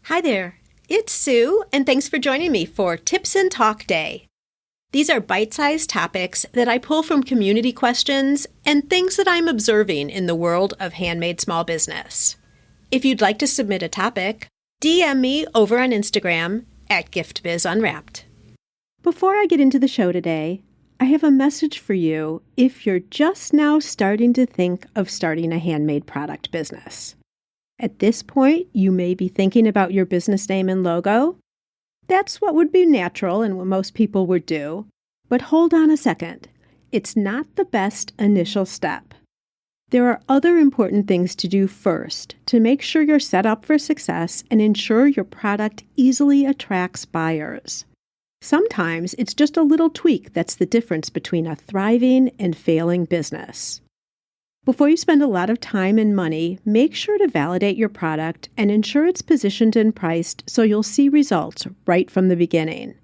Hi there, it's Sue, and thanks for joining me for Tips and Talk Day. These are bite-sized topics that I pull from community questions and things that I'm observing in the world of handmade small business. If you'd like to submit a topic, DM me over on Instagram at Gift Biz Unwrapped. Before I get into the show today, I have a message for you if you're just now starting to think of starting a handmade product business. At this point, you may be thinking about your business name and logo. That's what would be natural and what most people would do. But hold on a second. It's not the best initial step. There are other important things to do first to make sure you're set up for success and ensure your product easily attracts buyers. Sometimes it's just a little tweak that's the difference between a thriving and failing business. Before you spend a lot of time and money, make sure to validate your product and ensure it's positioned and priced so you'll see results right from the beginning.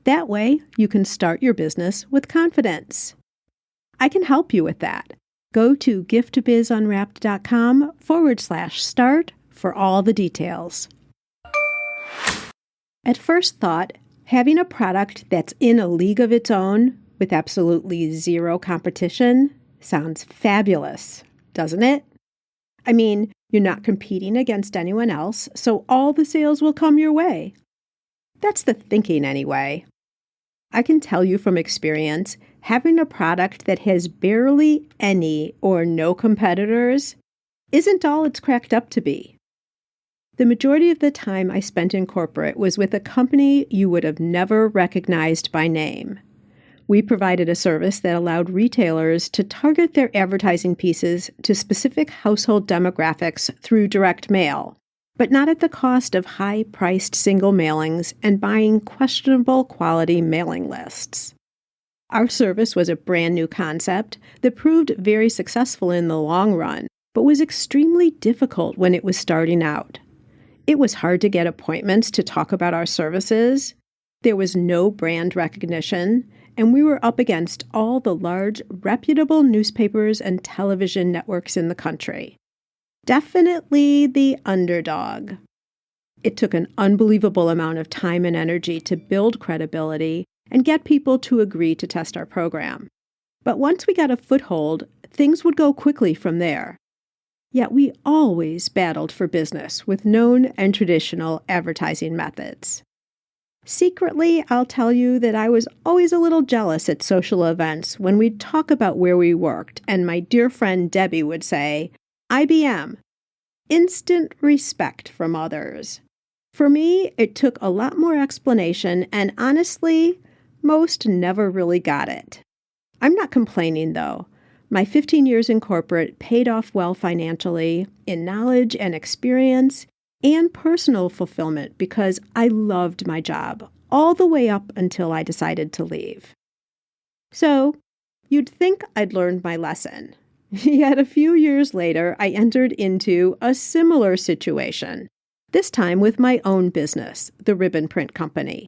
That way, you can start your business with confidence. I can help you with that. Go to giftbizunwrapped.com/start for all the details. At first thought, having a product that's in a league of its own with absolutely zero competition sounds fabulous, doesn't it? I mean, you're not competing against anyone else, so all the sales will come your way. That's the thinking anyway. I can tell you from experience, having a product that has barely any or no competitors isn't all it's cracked up to be. The majority of the time I spent in corporate was with a company you would have never recognized by name. We provided a service that allowed retailers to target their advertising pieces to specific household demographics through direct mail, but not at the cost of high-priced single mailings and buying questionable quality mailing lists. Our service was a brand new concept that proved very successful in the long run, but was extremely difficult when it was starting out. It was hard to get appointments to talk about our services. There was no brand recognition, and we were up against all the large, reputable newspapers and television networks in the country. Definitely the underdog. It took an unbelievable amount of time and energy to build credibility and get people to agree to test our program. But once we got a foothold, things would go quickly from there. Yet we always battled for business with known and traditional advertising methods. Secretly, I'll tell you that I was always a little jealous at social events when we'd talk about where we worked, and my dear friend Debbie would say, IBM, instant respect from others. For me, it took a lot more explanation, and honestly, most never really got it. I'm not complaining, though. My 15 years in corporate paid off well financially, in knowledge and experience, and personal fulfillment because I loved my job all the way up until I decided to leave. So, you'd think I'd learned my lesson. Yet a few years later, I entered into a similar situation, this time with my own business, the Ribbon Print Company.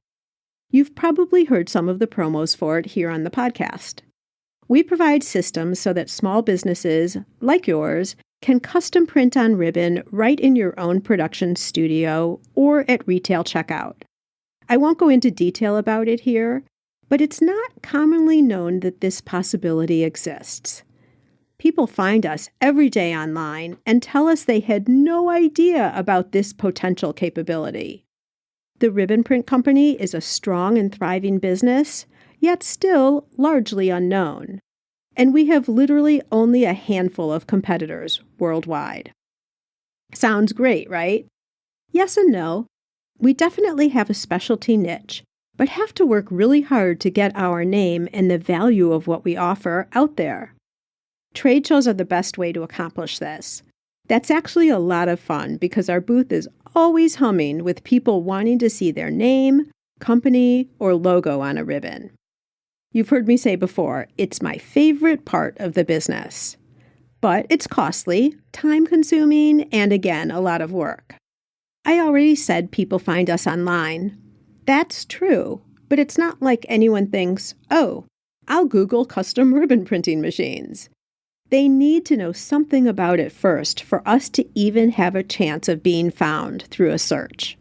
You've probably heard some of the promos for it here on the podcast. We provide systems so that small businesses, like yours, can custom print on ribbon right in your own production studio or at retail checkout. I won't go into detail about it here, but it's not commonly known that this possibility exists. People find us every day online and tell us they had no idea about this potential capability. The Ribbon Print Company is a strong and thriving business, yet still largely unknown. And we have literally only a handful of competitors worldwide. Sounds great, right? Yes and no. We definitely have a specialty niche, but have to work really hard to get our name and the value of what we offer out there. Trade shows are the best way to accomplish this. That's actually a lot of fun because our booth is always humming with people wanting to see their name, company, or logo on a ribbon. You've heard me say before, it's my favorite part of the business. But it's costly, time-consuming, and again, a lot of work. I already said people find us online. That's true, but it's not like anyone thinks, oh, I'll Google custom ribbon printing machines. They need to know something about it first for us to even have a chance of being found through a search.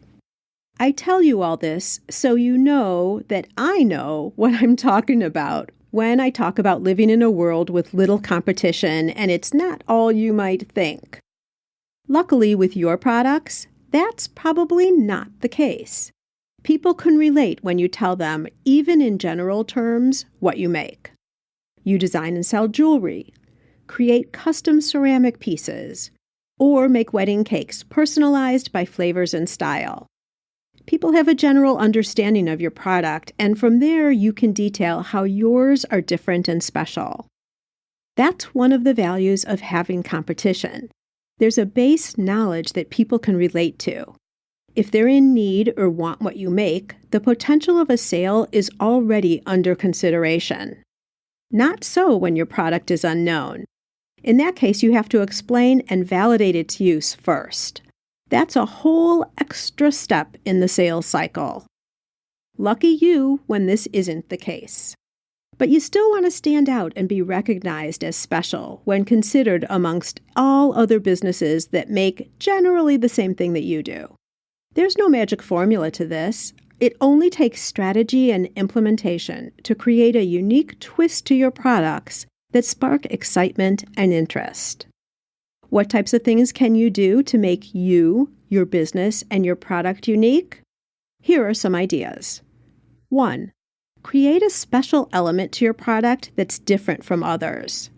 I tell you all this so you know that I know what I'm talking about when I talk about living in a world with little competition and it's not all you might think. Luckily, with your products, that's probably not the case. People can relate when you tell them, even in general terms, what you make. You design and sell jewelry, create custom ceramic pieces, or make wedding cakes personalized by flavors and style. People have a general understanding of your product, and from there you can detail how yours are different and special. That's one of the values of having competition. There's a base knowledge that people can relate to. If they're in need or want what you make, the potential of a sale is already under consideration. Not so when your product is unknown. In that case, you have to explain and validate its use first. That's a whole extra step in the sales cycle. Lucky you when this isn't the case. But you still want to stand out and be recognized as special when considered amongst all other businesses that make generally the same thing that you do. There's no magic formula to this. It only takes strategy and implementation to create a unique twist to your products that spark excitement and interest. What types of things can you do to make you, your business, and your product unique? Here are some ideas. 1. Create a special element to your product that's different from others.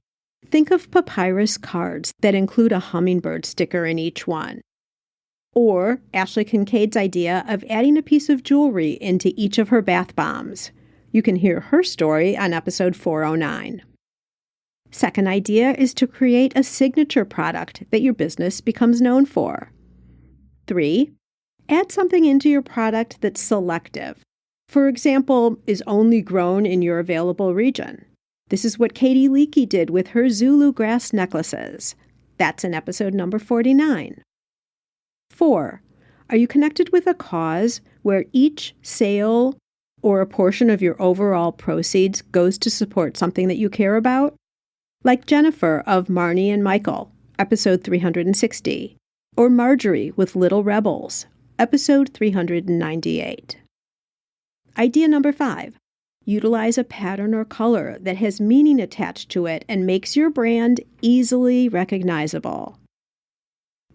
Think of papyrus cards that include a hummingbird sticker in each one. Or Ashley Kincaid's idea of adding a piece of jewelry into each of her bath bombs. You can hear her story on episode 409. Second idea is to create a signature product that your business becomes known for. 3. Add something into your product that's selective. For example, is only grown in your available region. This is what Katie Leakey did with her Zulu grass necklaces. That's in episode number 49. 4. Are you connected with a cause where each sale or a portion of your overall proceeds goes to support something that you care about? Like Jennifer of Marnie and Michael, episode 360, or Marjorie with Little Rebels, episode 398. Idea number 5. Utilize a pattern or color that has meaning attached to it and makes your brand easily recognizable.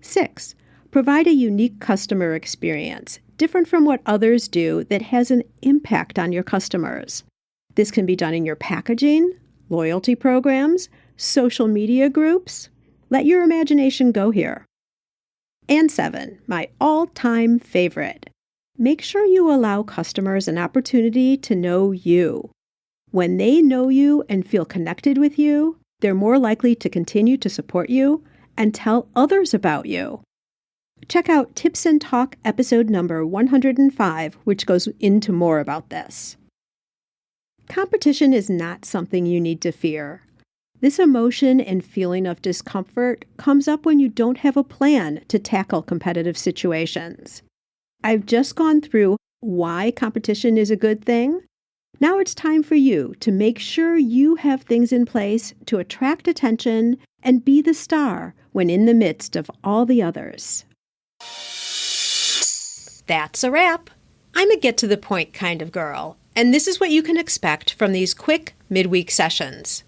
6. Provide a unique customer experience, different from what others do, that has an impact on your customers. This can be done in your packaging, loyalty programs, social media groups. Let your imagination go here. And 7, my all-time favorite. Make sure you allow customers an opportunity to know you. When they know you and feel connected with you, they're more likely to continue to support you and tell others about you. Check out Tips and Talk episode number 105, which goes into more about this. Competition is not something you need to fear. This emotion and feeling of discomfort comes up when you don't have a plan to tackle competitive situations. I've just gone through why competition is a good thing. Now it's time for you to make sure you have things in place to attract attention and be the star when in the midst of all the others. That's a wrap. I'm a get-to-the-point kind of girl, and this is what you can expect from these quick midweek sessions.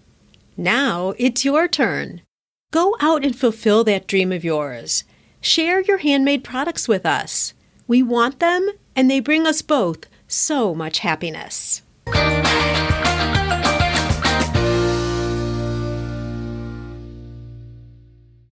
Now it's your turn. Go out and fulfill that dream of yours. Share your handmade products with us. We want them, and they bring us both so much happiness.